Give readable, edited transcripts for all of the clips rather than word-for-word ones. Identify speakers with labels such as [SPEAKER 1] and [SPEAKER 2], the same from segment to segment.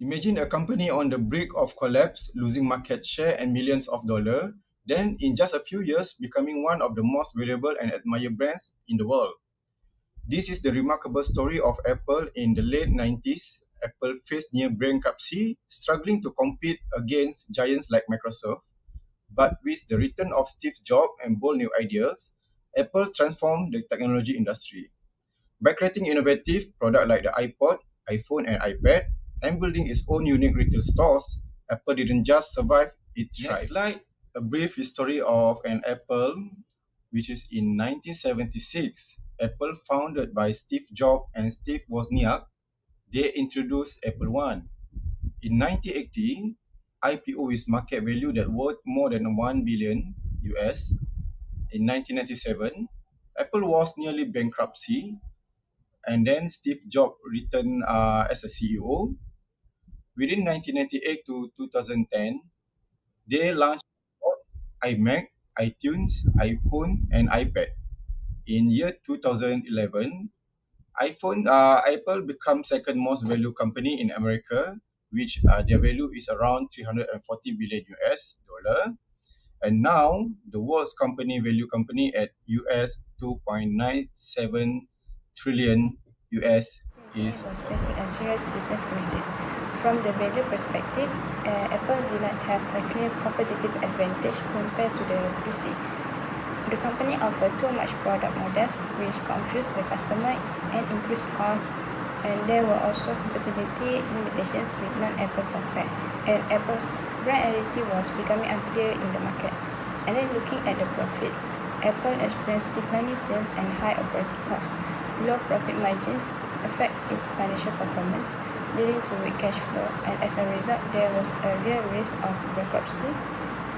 [SPEAKER 1] Imagine a company on the brink of collapse, losing market share and millions of dollars, then in just a few years becoming one of the most valuable and admired brands in the world. This is the remarkable story of Apple in the late 90s. Apple faced near bankruptcy, struggling to compete against giants like Microsoft. But with the return of Steve Jobs and bold new ideas, Apple transformed the technology industry. By creating innovative products like the iPod, iPhone, and iPad, and building its own unique retail stores, Apple didn't just survive, it thrived. Next slide, a brief history of an Apple, which is in 1976. Apple, founded by Steve Jobs and Steve Wozniak, they introduced Apple One. In 1980, IPO with market value that worth more than 1 billion US. In 1997, Apple was nearly bankruptcy, and then Steve Jobs returned as a CEO. Within 1998 to 2010, they launched iMac, iTunes, iPhone, and iPad. In year 2011, Apple became second most valued company in America, which their value is around 340 billion US dollar. And now the world's company at US 2.97 trillion US is
[SPEAKER 2] was facing a serious business crisis. From the value perspective, Apple did not have a clear competitive advantage compared to the PC. The company offered too much product models, which confused the customer and increased cost. And there were also compatibility limitations with non-Apple software. And Apple's brand identity was becoming unclear in the market. And then looking at the profit, Apple experienced declining sales and high operating costs. Low profit margins affect its financial performance, leading to weak cash flow, and as a result, there was a real risk of bankruptcy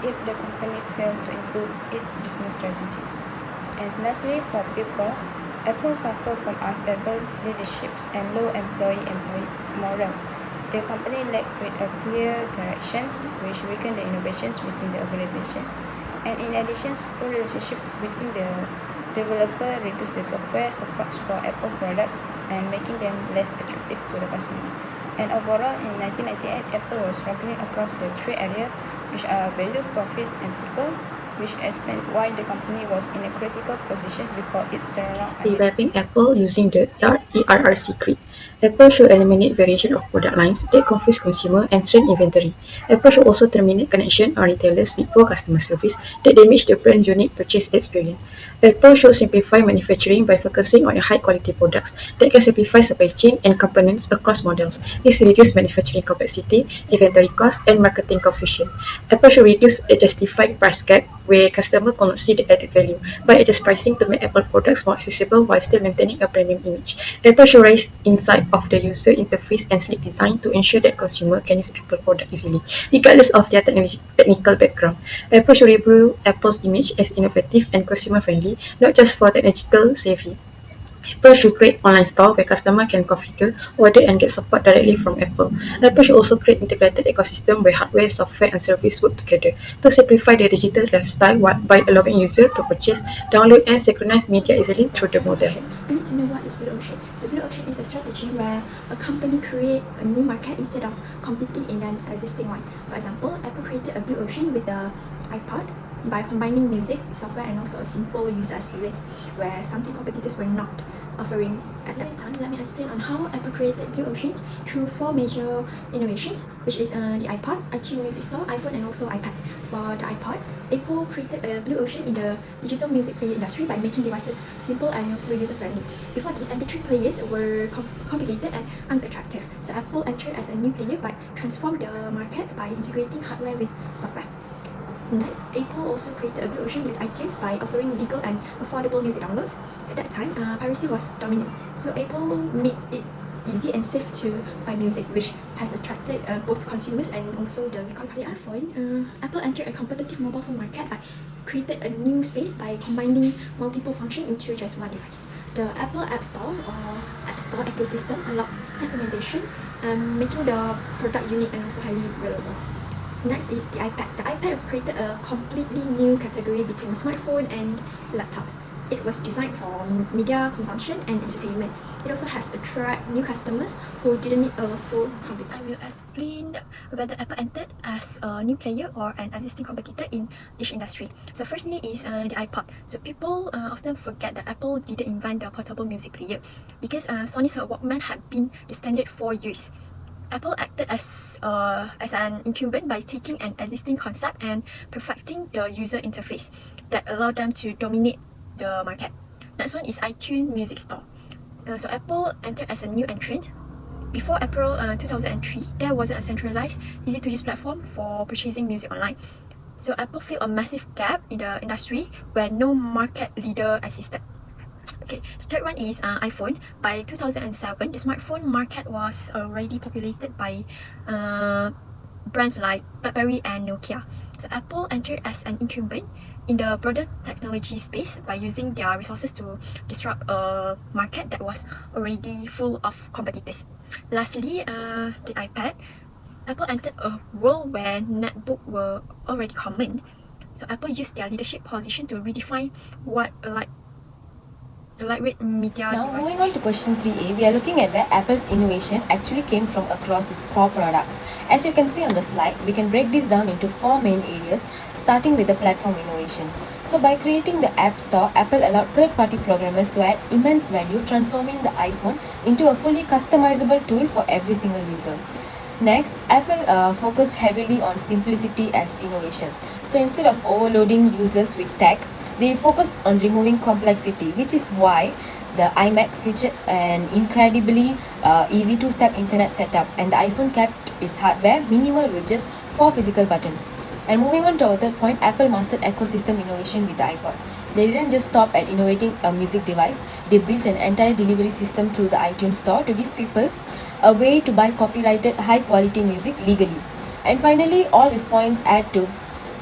[SPEAKER 2] if the company failed to improve its business strategy. And lastly, for people, Apple suffered from unstable leaderships and low employee morale. The company lacked with a clear directions, which weakened the innovations within the organization. And in addition, poor relationship between the developer reduced the software supports for Apple products and making them less attractive to the customer. And overall, in 1998, Apple was struggling across the three areas, which are value, profits, and people, which explained why the company was in a critical position before its turnaround ended.
[SPEAKER 3] Revamping Apple using the ERRC grid. Apple should eliminate variation of product lines that confuse consumer and strain inventory. Apple should also terminate connection on retailers with poor customer service that damage the brand's unique purchase experience. Apple should simplify manufacturing by focusing on high quality products that can simplify supply chain and components across models. This reduces manufacturing complexity, inventory costs, and marketing confusion. Apple should reduce a justified price gap where customers cannot see the added value by adjust pricing to make Apple products more accessible while still maintaining a premium image. Apple should raise insight of the user interface and sleek design to ensure that consumers can use Apple products easily, regardless of their technical background. Apple should review Apple's image as innovative and consumer friendly, not just for technological savvy. Apple should create online store where customer can configure, order and get support directly from Apple. Apple should also create integrated ecosystem where hardware, software and service work together to simplify the digital lifestyle by allowing users to purchase, download and synchronize media easily through the
[SPEAKER 4] Blue
[SPEAKER 3] modem.
[SPEAKER 4] Ocean. We need to know what is Blue Ocean. So Blue Ocean is a strategy where a company create a new market instead of competing in an existing one. For example, Apple created a Blue Ocean with the iPod by combining music, software, and also a simple user experience where something competitors were not offering at that time. Let me explain on how Apple created Blue Oceans through four major innovations, which is the iPod, iTunes Music Store, iPhone, and also iPad. For the iPod, Apple created a Blue Ocean in the digital music player industry by making devices simple and also user-friendly. Before this, MP3 players were complicated and unattractive, so Apple entered as a new player but transformed the market by integrating hardware with software. Next, Apple also created a Blue Ocean with iTunes by offering legal and affordable music downloads. At that time, piracy was dominant, so Apple made it easy and safe to buy music, which has attracted both consumers and also the recording iPhone. Apple entered a competitive mobile phone market by created a new space by combining multiple functions into just one device. The Apple App Store or App Store ecosystem allowed customization, making the product unique and also highly reliable. Next is the iPad. The iPad has created a completely new category between smartphone and laptops. it was designed for media consumption and entertainment. It also has attract new customers who didn't need a full computer. I will explain whether Apple entered as a new player or an existing competitor in each industry. So firstly is the iPod. So people often forget that Apple didn't invent the portable music player because Sony's Walkman had been the standard for years. Apple acted as an incumbent by taking an existing concept and perfecting the user interface that allowed them to dominate the market. Next one is iTunes Music Store. So Apple entered as a new entrant. Before April 2003, there wasn't a centralized, easy-to-use platform for purchasing music online. So Apple filled a massive gap in the industry where no market leader existed. Okay, the third one is iPhone. By 2007, the smartphone market was already populated by brands like BlackBerry and Nokia. So Apple entered as an incumbent in the broader technology space by using their resources to disrupt a market that was already full of competitors. Lastly, the iPad. Apple entered a world where netbooks were already common. So Apple used their leadership position to redefine what the lightweight media
[SPEAKER 5] Now,
[SPEAKER 4] device.
[SPEAKER 5] moving on to question 3a, we are looking at where Apple's innovation actually came from across its core products. As you can see on the slide, we can break this down into 4 main areas, starting with the platform innovation. So, by creating the App Store, Apple allowed third-party programmers to add immense value, transforming the iPhone into a fully customizable tool for every single user. Next, Apple focused heavily on simplicity as innovation. So instead of overloading users with tech, they focused on removing complexity, which is why the iMac featured an incredibly easy two-step internet setup, and the iPhone kept its hardware minimal with just 4 physical buttons. And moving on to our third point, Apple mastered ecosystem innovation with the iPod. They didn't just stop at innovating a music device, they built an entire delivery system through the iTunes Store to give people a way to buy copyrighted high quality music legally. And finally, all these points add to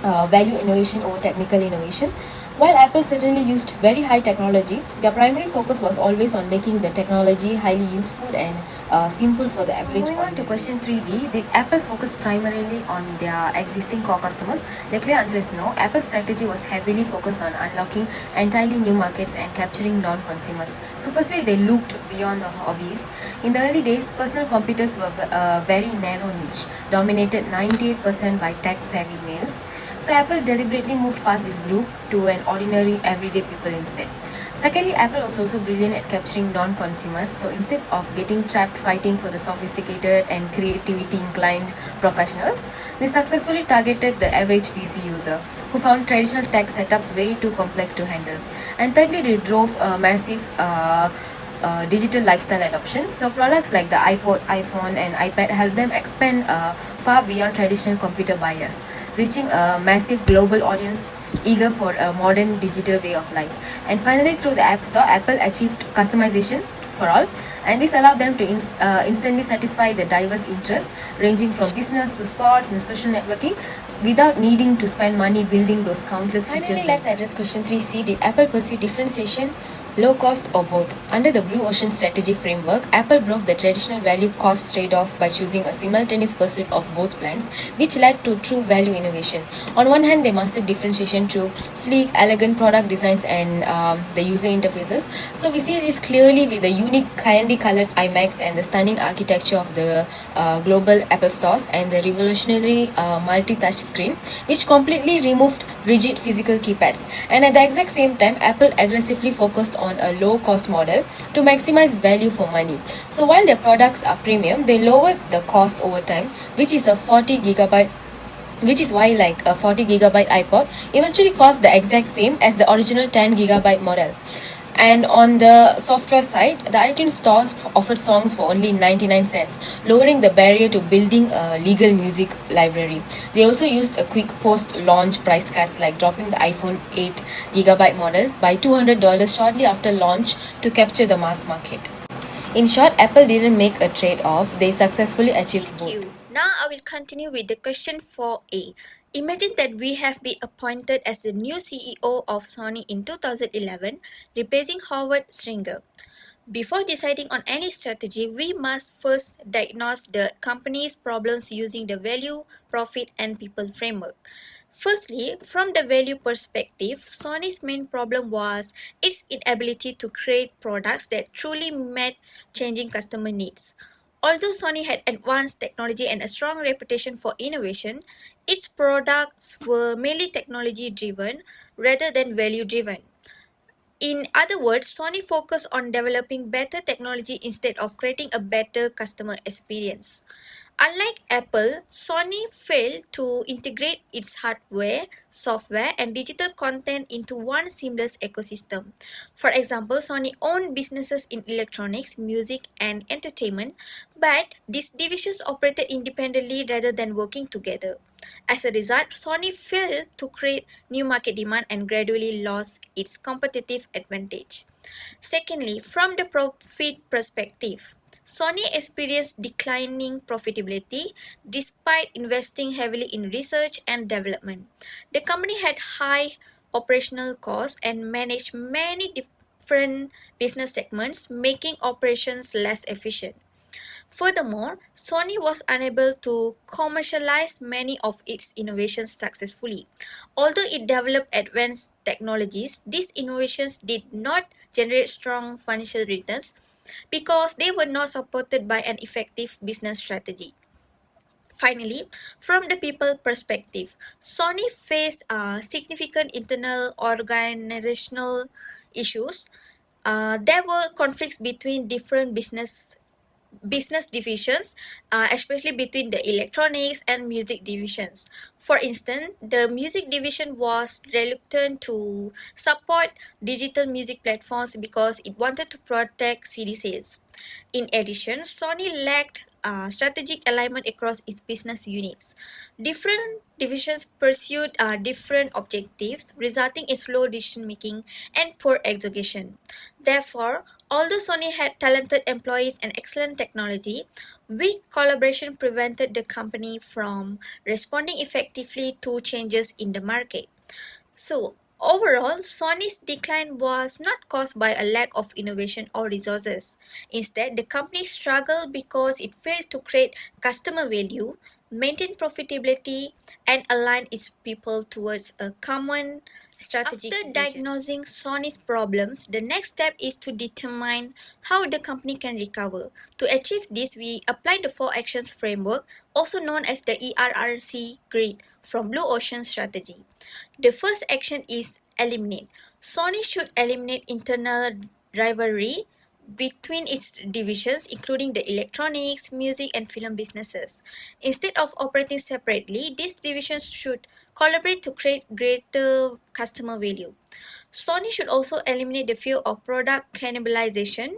[SPEAKER 5] value innovation over technical innovation. While Apple certainly used very high technology, their primary focus was always on making the technology highly useful and simple for the average. Moving on to question 3b, did Apple focus primarily on their existing core customers? The clear answer is no. Apple's strategy was heavily focused on unlocking entirely new markets and capturing non-consumers. So firstly, they looked beyond the hobbies. In the early days, personal computers were a very narrow niche, dominated 98% by tech-savvy males. So Apple deliberately moved past this group to an ordinary everyday people instead. Secondly, Apple was also brilliant at capturing non-consumers. So instead of getting trapped fighting for the sophisticated and creativity inclined professionals, they successfully targeted the average PC user who found traditional tech setups way too complex to handle. And thirdly, they drove a massive digital lifestyle adoption. So products like the iPod, iPhone, and iPad help them expand far beyond traditional computer buyers, reaching a massive global audience eager for a modern digital way of life. And finally, through the App Store, Apple achieved customization for all, and this allowed them to instantly satisfy the diverse interests ranging from business to sports and social networking without needing to spend money building those countless features. Finally, let's address question 3c. Did Apple pursue differentiation, low cost, or both? Under the Blue Ocean strategy framework, Apple broke the traditional value cost trade off by choosing a simultaneous pursuit of both plans, which led to true value innovation. On one hand, they mastered differentiation through sleek, elegant product designs and the user interfaces. So we see this clearly with the unique candy colored iMacs and the stunning architecture of the global Apple stores and the revolutionary multi touch screen, which completely removed rigid physical keypads. And at the exact same time, Apple aggressively focused on a low cost model to maximize value for money. So while their products are premium, they lowered the cost over time, which is a 40 gigabyte which is why like a 40 gigabyte iPod eventually cost the exact same as the original 10 gigabyte model. And on the software side, the iTunes Store offered songs for only 99 cents, lowering the barrier to building a legal music library. They also used a quick post-launch price cuts like dropping the iPhone 8 gigabyte model by $200 shortly after launch to capture the mass market. In short, Apple didn't make a trade-off, they successfully achieved both.
[SPEAKER 6] Thank you. Now I will continue with the question 4a. Imagine that we have been appointed as the new CEO of Sony in 2011, replacing Howard Stringer. Before deciding on any strategy, we must first diagnose the company's problems using the value, profit, and people framework. Firstly, from the value perspective, Sony's main problem was its inability to create products that truly met changing customer needs. Although Sony had advanced technology and a strong reputation for innovation, its products were mainly technology driven rather than value driven. In other words, Sony focused on developing better technology instead of creating a better customer experience. Unlike Apple, Sony failed to integrate its hardware, software, and digital content into one seamless ecosystem. For example, Sony owned businesses in electronics, music, and entertainment, but these divisions operated independently rather than working together. As a result, Sony failed to create new market demand and gradually lost its competitive advantage. Secondly, from the profit perspective, Sony experienced declining profitability despite investing heavily in research and development. The company had high operational costs and managed many different business segments, making operations less efficient. Furthermore, Sony was unable to commercialize many of its innovations successfully. Although it developed advanced technologies, these innovations did not generate strong financial returns because they were not supported by an effective business strategy. Finally, from the people perspective, Sony faced significant internal organizational issues. There were conflicts between different business divisions, especially between the electronics and music divisions. For instance, the music division was reluctant to support digital music platforms because it wanted to protect CD sales. In addition, Sony lacked strategic alignment across its business units. Different divisions pursued different objectives, resulting in slow decision making and poor execution. Therefore, although Sony had talented employees and excellent technology, weak collaboration prevented the company from responding effectively to changes in the market. So, overall, Sony's decline was not caused by a lack of innovation or resources. Instead, the company struggled because it failed to create customer value, maintain profitability, and align its people towards a common strategic After vision. Diagnosing Sony's problems, the next step is to determine how the company can recover. To achieve this, we apply the 4 actions framework, also known as the ERRC grid from Blue Ocean Strategy. The first action is eliminate. Sony should eliminate internal rivalry between its divisions, including the electronics, music, and film businesses. Instead of operating separately, these divisions should collaborate to create greater customer value. Sony should also eliminate the fear of product cannibalization.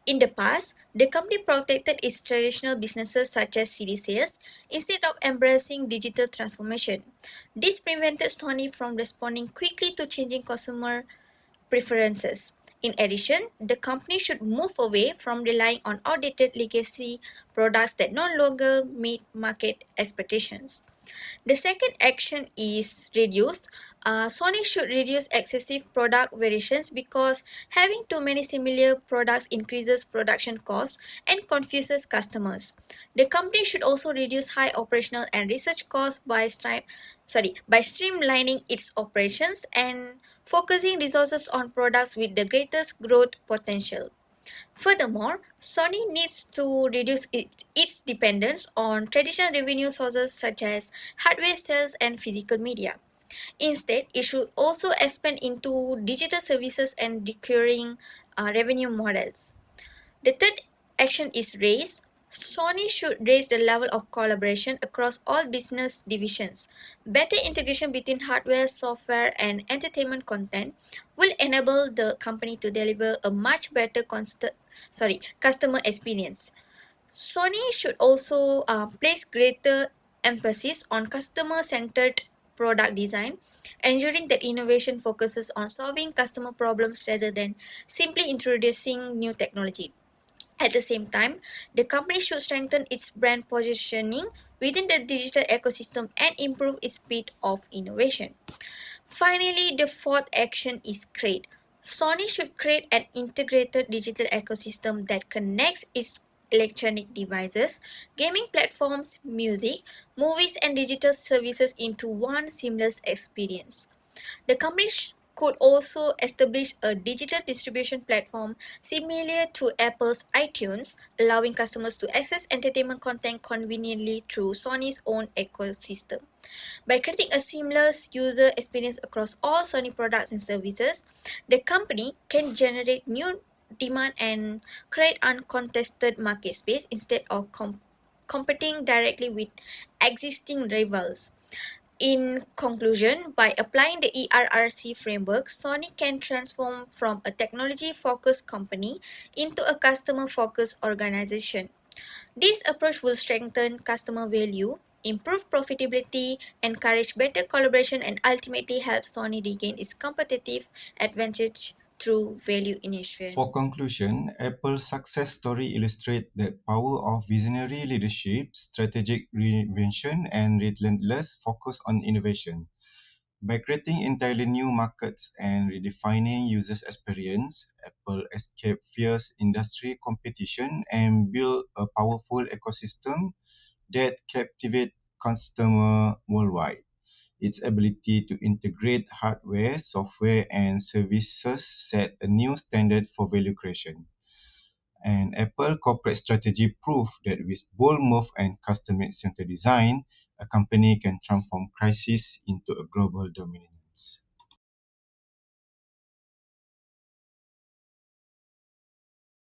[SPEAKER 6] In the past, the company protected its traditional businesses such as CD sales instead of embracing digital transformation. This prevented Sony from responding quickly to changing consumer preferences. In addition, the company should move away from relying on outdated legacy products that no longer meet market expectations. The second action is reduce. Sony should reduce excessive product variations because having too many similar products increases production costs and confuses customers. The company should also reduce high operational and research costs by streamlining its operations and focusing resources on products with the greatest growth potential. Furthermore, Sony needs to reduce its dependence on traditional revenue sources such as hardware sales and physical media. Instead, it should also expand into digital services and recurring revenue models. The third action is raise. Sony should raise the level of collaboration across all business divisions. Better integration between hardware, software, and entertainment content will enable the company to deliver a much better customer experience. Sony should also place greater emphasis on customer centered product design, ensuring that innovation focuses on solving customer problems rather than simply introducing new technology. At the same time, the company should strengthen its brand positioning within the digital ecosystem and improve its speed of innovation. Finally, the fourth action is create. Sony should create an integrated digital ecosystem that connects its electronic devices, gaming platforms, music, movies, and digital services into one seamless experience. The company could also establish a digital distribution platform similar to Apple's iTunes, allowing customers to access entertainment content conveniently through Sony's own ecosystem. By creating a seamless user experience across all Sony products and services, the company can generate new demand and create uncontested market space instead of competing directly with existing rivals. In conclusion, by applying the ERRC framework, Sony can transform from a technology focused company into a customer focused organization. This approach will strengthen customer value, improve profitability, encourage better collaboration, and ultimately help Sony regain its competitive advantage through value innovation.
[SPEAKER 1] For conclusion, Apple's success story illustrates the power of visionary leadership, strategic reinvention, and relentless focus on innovation. By creating entirely new markets and redefining users' experience, Apple escaped fierce industry competition and built a powerful ecosystem that captivates customers worldwide. Its ability to integrate hardware, software, and services set a new standard for value creation. And Apple corporate strategy proved that with bold move and customer-centered design, a company can transform crisis into a global dominance.